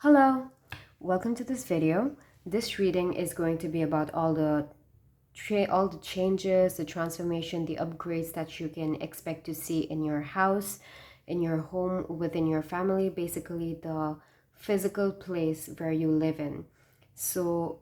Hello, welcome to this video. This reading is going to be about all the changes, the transformation, the upgrades that you can expect to see in your house, in your home, within your family, basically the physical place where you live in. So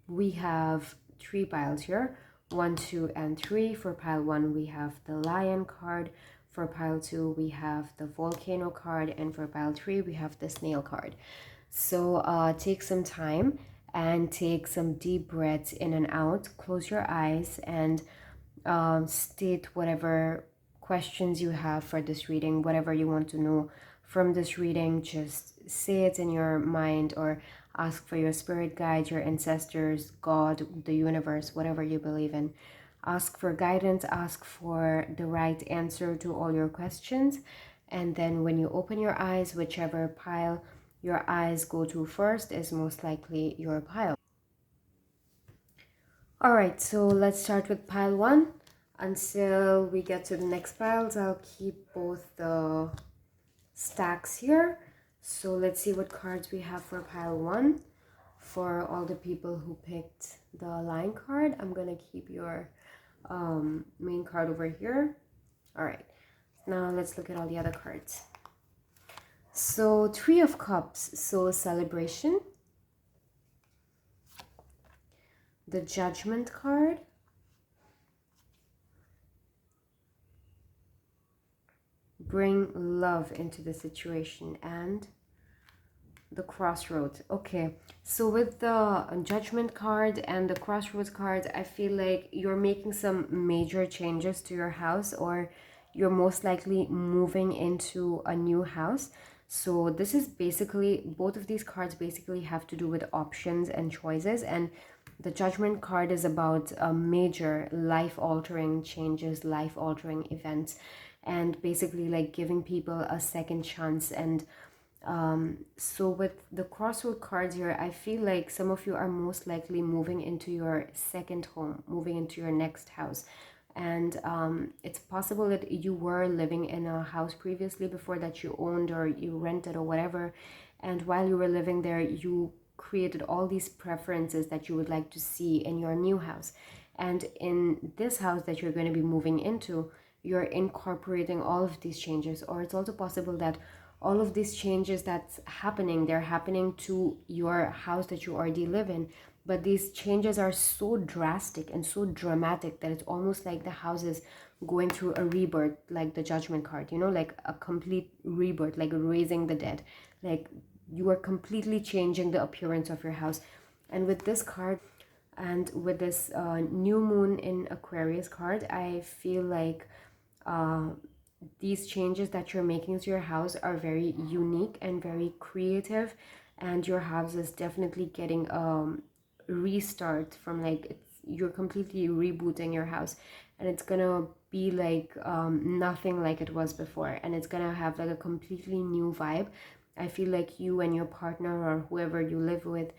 we have three piles here, 1, 2, and 3. For pile 1 we have the lion card, for pile 2 we have the volcano card, and for pile 3 we have the snail card. So take some time and take some deep breaths in and out. Close your eyes and state whatever questions you have for this reading, whatever you want to know from this reading. Just say it in your mind or ask for your spirit guide, your ancestors, God, the universe, whatever you believe in. Ask for guidance, ask for the right answer to all your questions. And then when you open your eyes, whichever pile your eyes go to first is most likely your pile. All right, so let's start with pile 1. Until we get to the next piles, I'll keep both the stacks here. So let's see what cards we have for pile 1. For all the people who picked the line card, I'm gonna keep your main card over here. All right, now let's look at all the other cards. So 3 of Cups, so celebration. The Judgment card. Bring love into the situation, and the Crossroads. Okay, so with the Judgment card and the Crossroads card, I feel like you're making some major changes to your house, or you're most likely moving into a new house. So this is basically, both of these cards basically have to do with options and choices, and the Judgment card is about major life-altering changes, life-altering events, and basically like giving people a second chance. And so with the Crossroad cards here, I feel like some of you are most likely moving into your second home, moving into your next house. And it's possible that you were living in a house previously before that you owned or you rented or whatever, and while you were living there you created all these preferences that you would like to see in your new house. And in this house that you're going to be moving into, you're incorporating all of these changes. Or it's also possible that all of these changes that's happening, they're happening to your house that you already live in, but these changes are so drastic and so dramatic that it's almost like the house is going through a rebirth, like the Judgment card, you know, like a complete rebirth, like raising the dead. Like you are completely changing the appearance of your house. And with this card, and with this new moon in Aquarius card, I feel like these changes that you're making to your house are very unique and very creative, and your house is definitely getting a restart from, like, you're completely rebooting your house, and it's gonna be like nothing like it was before, and it's gonna have like a completely new vibe. I feel like you and your partner or whoever you live with,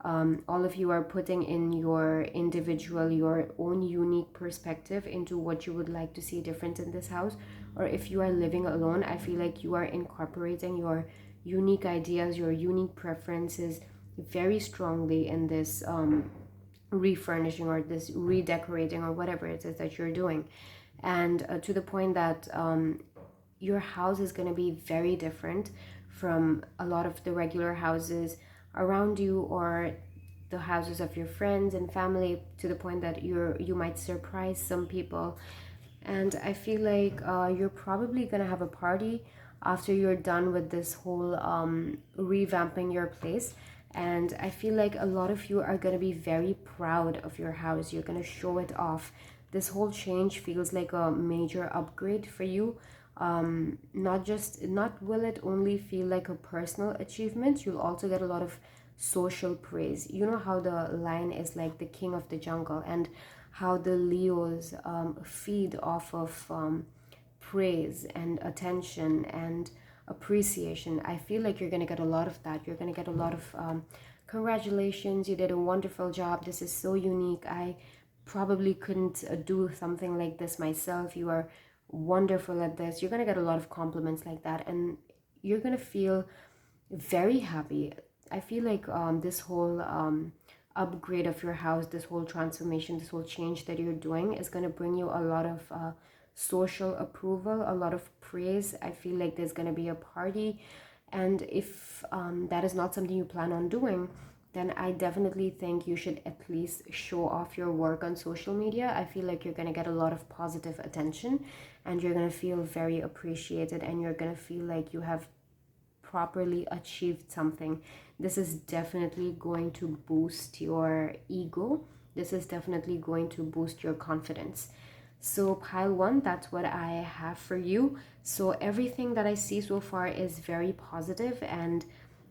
all of you are putting in your individual, your own unique perspective into what you would like to see different in this house. Or if you are living alone, I feel like you are incorporating your unique ideas, your unique preferences very strongly in this refurnishing or this redecorating or whatever it is that you're doing. And to the point that your house is going to be very different from a lot of the regular houses around you, or the houses of your friends and family, to the point that you might surprise some people. And I feel like you're probably gonna have a party after you're done with this whole revamping your place. And I feel like a lot of you are gonna be very proud of your house. You're gonna show it off. This whole change feels like a major upgrade for you. Not will it only feel like a personal achievement, you'll also get a lot of social praise. You know how the lion is like the king of the jungle, and how the Leos feed off of praise and attention and appreciation. I feel like you're going to get a lot of that. You're going to get a lot of congratulations, you did a wonderful job, this is so unique, I probably couldn't do something like this myself, you are wonderful at this. You're going to get a lot of compliments like that, and you're going to feel very happy. I feel like this whole upgrade of your house, this whole transformation, this whole change that you're doing is going to bring you a lot of social approval, a lot of praise. I feel like there's going to be a party. And if that is not something you plan on doing, then I definitely think you should at least show off your work on social media. I feel like you're going to get a lot of positive attention and you're going to feel very appreciated and you're going to feel like you have properly achieved something. This is definitely going to boost your ego. This is definitely going to boost your confidence. So pile one, that's what I have for you. So everything that I see so far is very positive and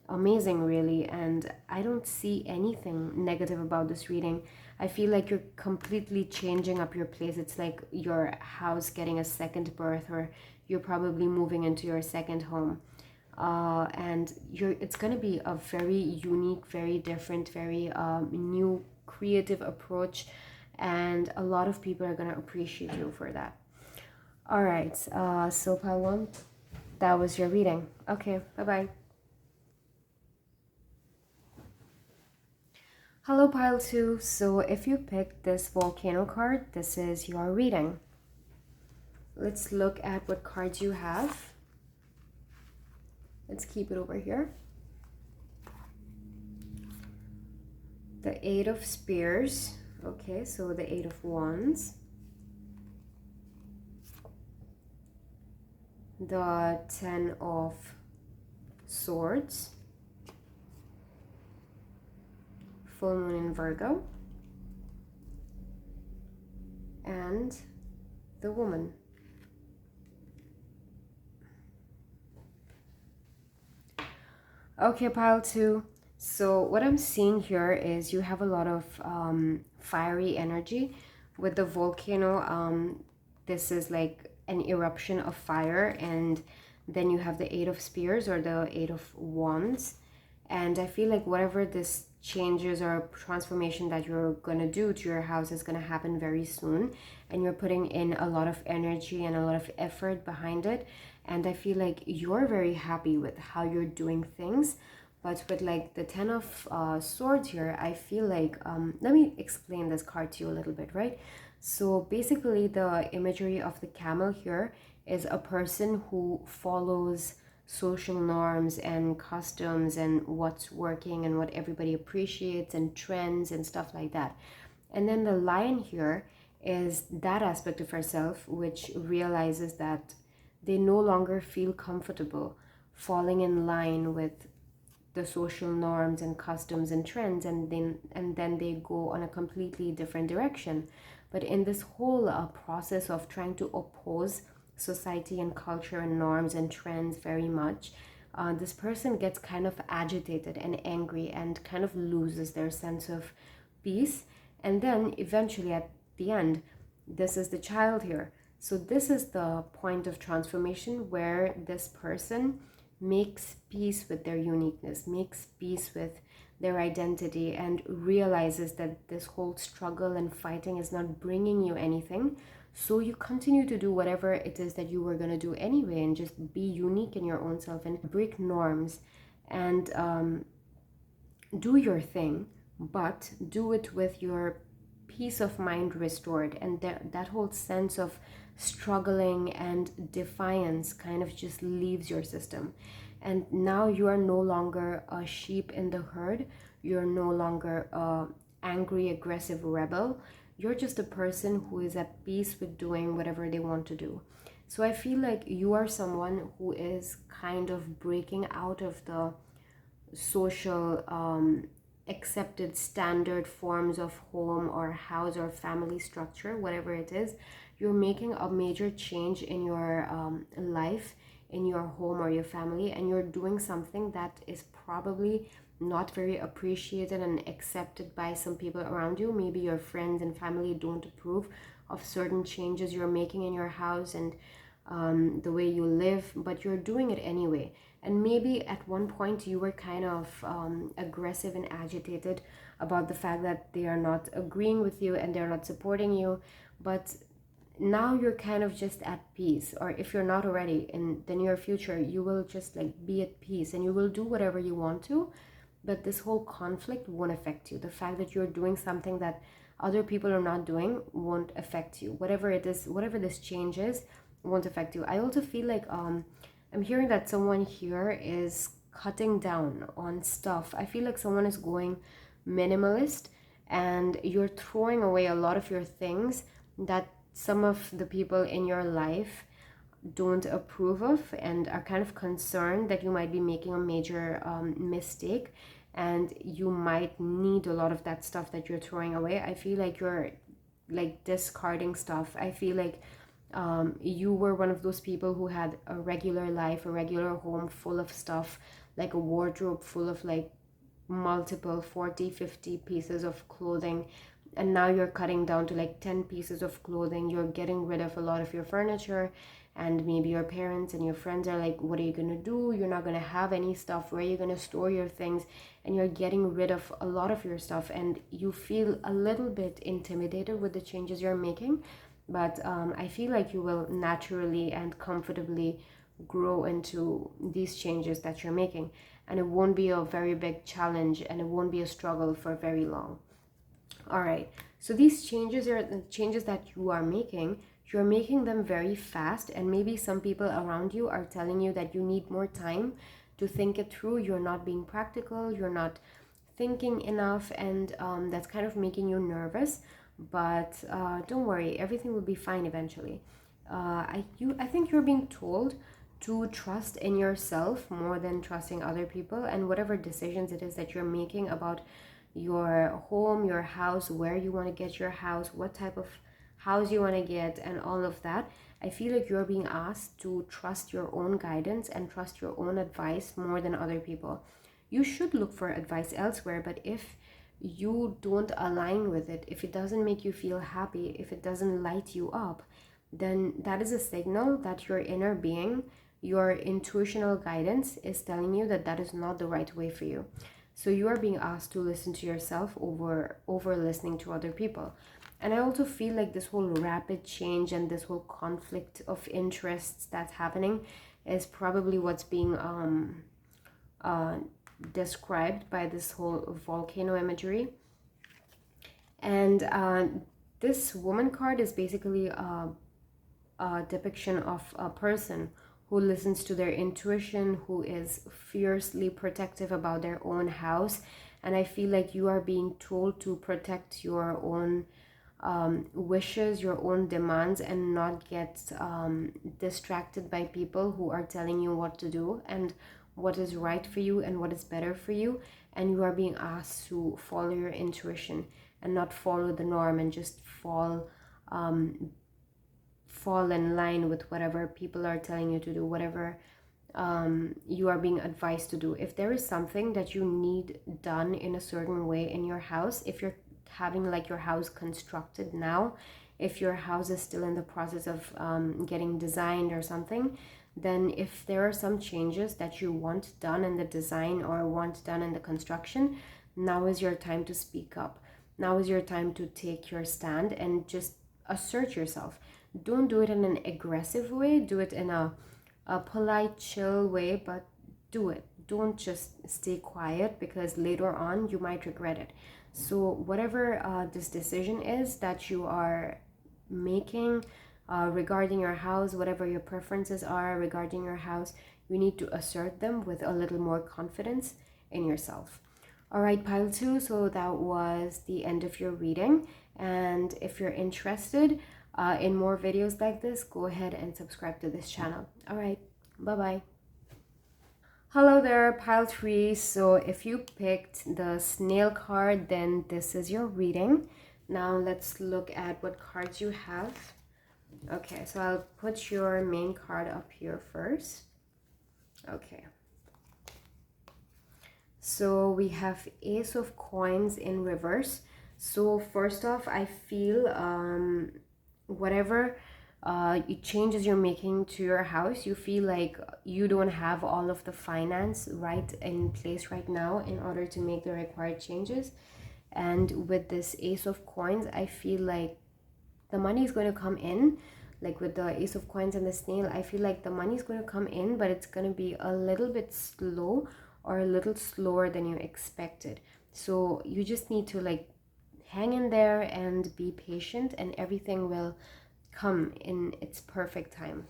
amazing, really, and I don't see anything negative about this reading. I feel like you're completely changing up your place. It's like your house getting a second birth, or you're probably moving into your second home. And it's going to be a very unique, very different, very new creative approach, and a lot of people are going to appreciate you for that. All right, so pile one, that was your reading. Okay, bye bye. Hello pile 2. So if you picked this Volcano card, this is your reading. Let's look at what cards you have. Let's keep it over here. The Eight of Spears. Okay, so the Eight of Wands. The Ten of Swords. Full Moon in Virgo. And the Woman. Okay, pile 2. So what I'm seeing here is you have a lot of fiery energy. With the volcano, this is like an eruption of fire, and then you have the Eight of Spears or the Eight of Wands. And I feel like whatever this changes or transformation that you're gonna do to your house is gonna happen very soon, and you're putting in a lot of energy and a lot of effort behind it. And I feel like you're very happy with how you're doing things. But with like the Ten of Swords here, I feel like, let me explain this card to you a little bit, right? So basically the imagery of the camel here is a person who follows social norms and customs and what's working and what everybody appreciates and trends and stuff like that. And then the lion here is that aspect of herself which realizes that they no longer feel comfortable falling in line with the social norms and customs and trends, and then they go on a completely different direction. But in this whole process of trying to oppose society and culture and norms and trends very much, this person gets kind of agitated and angry and kind of loses their sense of peace. And then eventually at the end, this is the child here. So this is the point of transformation where this person makes peace with their uniqueness, makes peace with their identity, and realizes that this whole struggle and fighting is not bringing you anything. So you continue to do whatever it is that you were going to do anyway, and just be unique in your own self and break norms and do your thing, but do it with your peace of mind restored. And that whole sense of struggling and defiance kind of just leaves your system. And now you are no longer a sheep in the herd. You're no longer a angry, aggressive rebel. You're just a person who is at peace with doing whatever they want to do. So I feel like you are someone who is kind of breaking out of the social accepted standard forms of home or house or family structure, whatever it is. You're making a major change in your life, in your home or your family, and you're doing something that is probably not very appreciated and accepted by some people around you. Maybe your friends and family don't approve of certain changes you're making in your house and the way you live, but you're doing it anyway. And maybe at one point you were kind of aggressive and agitated about the fact that they are not agreeing with you and they're not supporting you. But now you're kind of just at peace, or if you're not already, in the near future you will just like be at peace and you will do whatever you want to. But this whole conflict won't affect you. The fact that you're doing something that other people are not doing won't affect you. Whatever it is, whatever this change is, won't affect you. I also feel like I'm hearing that someone here is cutting down on stuff. I feel like someone is going minimalist, and you're throwing away a lot of your things that some of the people in your life don't approve of and are kind of concerned that you might be making a major mistake, and you might need a lot of that stuff that you're throwing away. I feel like you're like discarding stuff. I feel like you were one of those people who had a regular life, a regular home full of stuff, like a wardrobe full of like multiple 40, 50 pieces of clothing, and now you're cutting down to like 10 pieces of clothing. You're getting rid of a lot of your furniture, and maybe your parents and your friends are like, what are you gonna do? You're not gonna have any stuff. Where are you gonna store your things? And you're getting rid of a lot of your stuff, and you feel a little bit intimidated with the changes you're making. But I feel like you will naturally and comfortably grow into these changes that you're making, and it won't be a very big challenge, and it won't be a struggle for very long. All right, so these changes are the changes that you are making. You're making them very fast, and maybe some people around you are telling you that you need more time to think it through. You're not being practical, you're not thinking enough, and that's kind of making you nervous. But don't worry, everything will be fine eventually. I think you're being told to trust in yourself more than trusting other people, and whatever decisions it is that you're making about your home, your house, where you want to get your house, what type of house you want to get, and all of that. I feel like you're being asked to trust your own guidance and trust your own advice more than other people. You should look for advice elsewhere, but if you don't align with it, if it doesn't make you feel happy, if it doesn't light you up, then that is a signal that your inner being, your intuitional guidance, is telling you that that is not the right way for you. So you are being asked to listen to yourself over listening to other people. And I also feel like this whole rapid change and this whole conflict of interests that's happening is probably what's being uh, described by this whole volcano imagery. And this woman card is basically a depiction of a person who listens to their intuition, who is fiercely protective about their own house. And I feel like you are being told to protect your own wishes, your own demands, and not get distracted by people who are telling you what to do and what is right for you and what is better for you. And you are being asked to follow your intuition and not follow the norm and just fall in line with whatever people are telling you to do, whatever you are being advised to do. If there is something that you need done in a certain way in your house, if you're having like your house constructed now, if your house is still in the process of getting designed or something, then if there are some changes that you want done in the design or want done in the construction, now is your time to speak up. Now is your time to take your stand and just assert yourself. Don't do it in an aggressive way, do it in a polite, chill way, but do it. Don't just stay quiet, because later on you might regret it. So whatever this decision is that you are making regarding your house, whatever your preferences are regarding your house, you need to assert them with a little more confidence in yourself. All right, pile 2, so that was the end of your reading. And if you're interested in more videos like this, go ahead and subscribe to this channel. All right, bye-bye. Hello there, pile 3. So if you picked the snail card, then this is your reading. Now let's look at what cards you have. Okay, so I'll put your main card up here first. Okay. So we have Ace of Coins in reverse. So first off, I feel whatever changes you're making to your house, you feel like you don't have all of the finance right in place right now in order to make the required changes. And with this Ace of Coins, I feel like the money is going to come in. Like with the Ace of Coins and the Snail, I feel like the money is going to come in, but it's going to be a little bit slow, or a little slower than you expected. So you just need to like hang in there and be patient, and everything will come in its perfect time.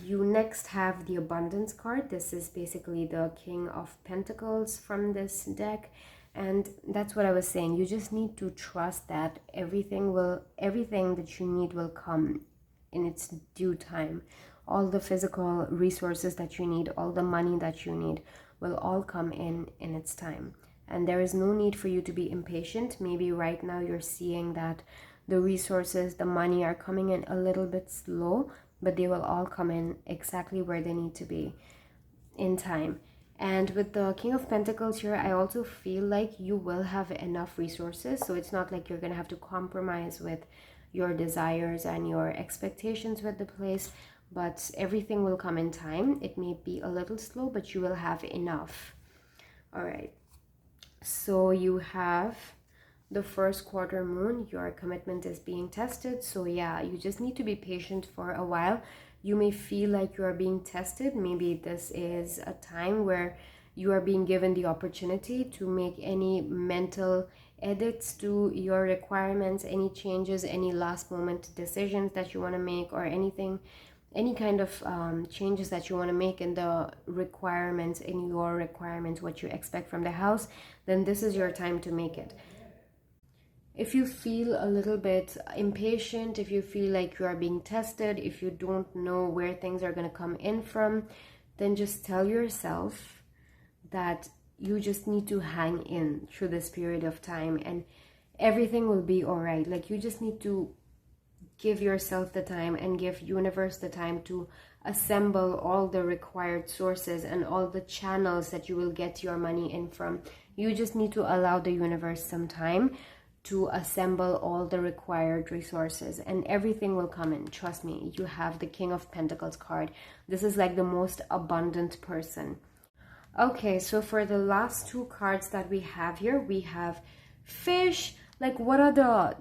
You next have the Abundance card. This is basically the King of Pentacles from this deck. And that's what I was saying. You just need to trust that everything that you need will come in its due time. All the physical resources that you need, all the money that you need will all come in its time. And there is no need for you to be impatient. Maybe right now you're seeing that the resources, the money are coming in a little bit slow, but they will all come in exactly where they need to be in time. And with the King of Pentacles here, I also feel like you will have enough resources. So it's not like you're going to have to compromise with your desires and your expectations with the place, but everything will come in time. It may be a little slow, but you will have enough. All right. So you have the first quarter moon. Your commitment is being tested. So yeah, you just need to be patient for a while. You may feel like you are being tested. Maybe this is a time where you are being given the opportunity to make any mental edits to your requirements, any changes, any last moment decisions that you want to make, or anything, any kind of changes that you want to make in the requirements, in your requirements, what you expect from the house, then this is your time to make it. If you feel a little bit impatient, if you feel like you are being tested, if you don't know where things are going to come in from, then just tell yourself that you just need to hang in through this period of time, and everything will be all right. Like, you just need to give yourself the time and give universe the time to assemble all the required sources and all the channels that you will get your money in from. You just need to allow the universe some time to assemble all the required resources, and everything will come in. Trust me. You have the King of Pentacles card. This is like the most abundant person. Okay, so for the last two cards that we have here, we have fish. Like, what are the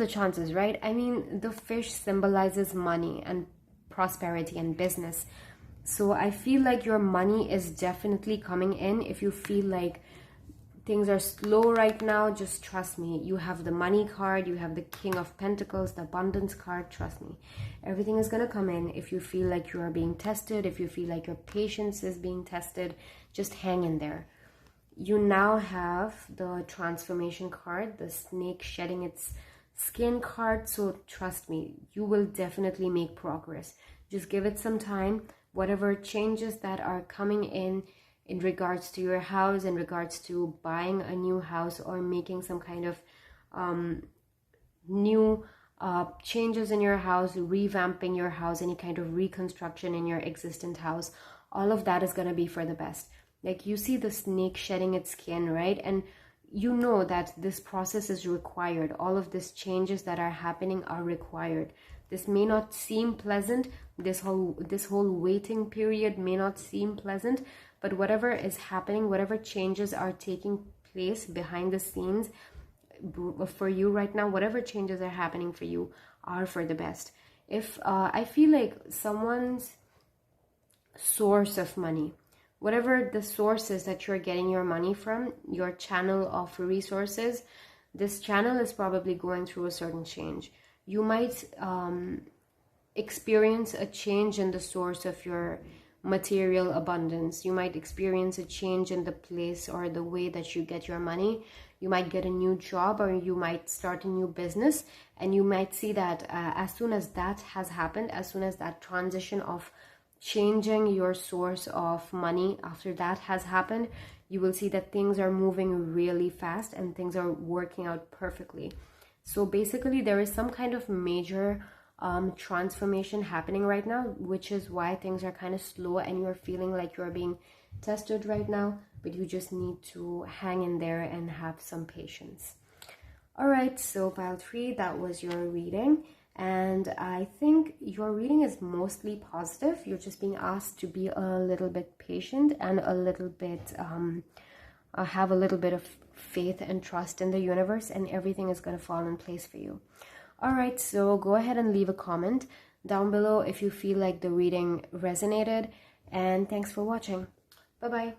chances, right? I mean, the fish symbolizes money and prosperity and business. So I feel like your money is definitely coming in. If you feel like things are slow right now, just trust me. You have the money card, you have the King of Pentacles, the abundance card. Trust me, everything is going to come in. If you feel like you are being tested, if you feel like your patience is being tested, just hang in there. You now have the transformation card, the snake shedding its skin card. So trust me, you will definitely make progress. Just give it some time. Whatever changes that are coming in regards to your house, in regards to buying a new house, or making some kind of new changes in your house, revamping your house, any kind of reconstruction in your existing house, all of that is going to be for the best. Like, you see the snake shedding its skin, right? And you know that this process is required. All of these changes that are happening are required. This may not seem pleasant. This whole waiting period may not seem pleasant, but whatever is happening, whatever changes are taking place behind the scenes for you right now, whatever changes are happening for you are for the best. If I feel like someone's source of money, whatever the sources that you're getting your money from, your channel of resources, this channel is probably going through a certain change. You might experience a change in the source of your material abundance. You might experience a change in the place or the way that you get your money. You might get a new job, or you might start a new business, and you might see that as soon as that has happened, as soon as that transition of changing your source of money, after that has happened, you will see that things are moving really fast and things are working out perfectly. So basically, there is some kind of major transformation happening right now, which is why things are kind of slow and you're feeling like you're being tested right now, but you just need to hang in there and have some patience. All right, so pile 3, that was your reading, and I think your reading is mostly positive. You're just being asked to be a little bit patient and a little bit have a little bit of faith and trust in the universe, and everything is going to fall in place for you. All right, so go ahead and leave a comment down below if you feel like the reading resonated, and thanks for watching. Bye-bye.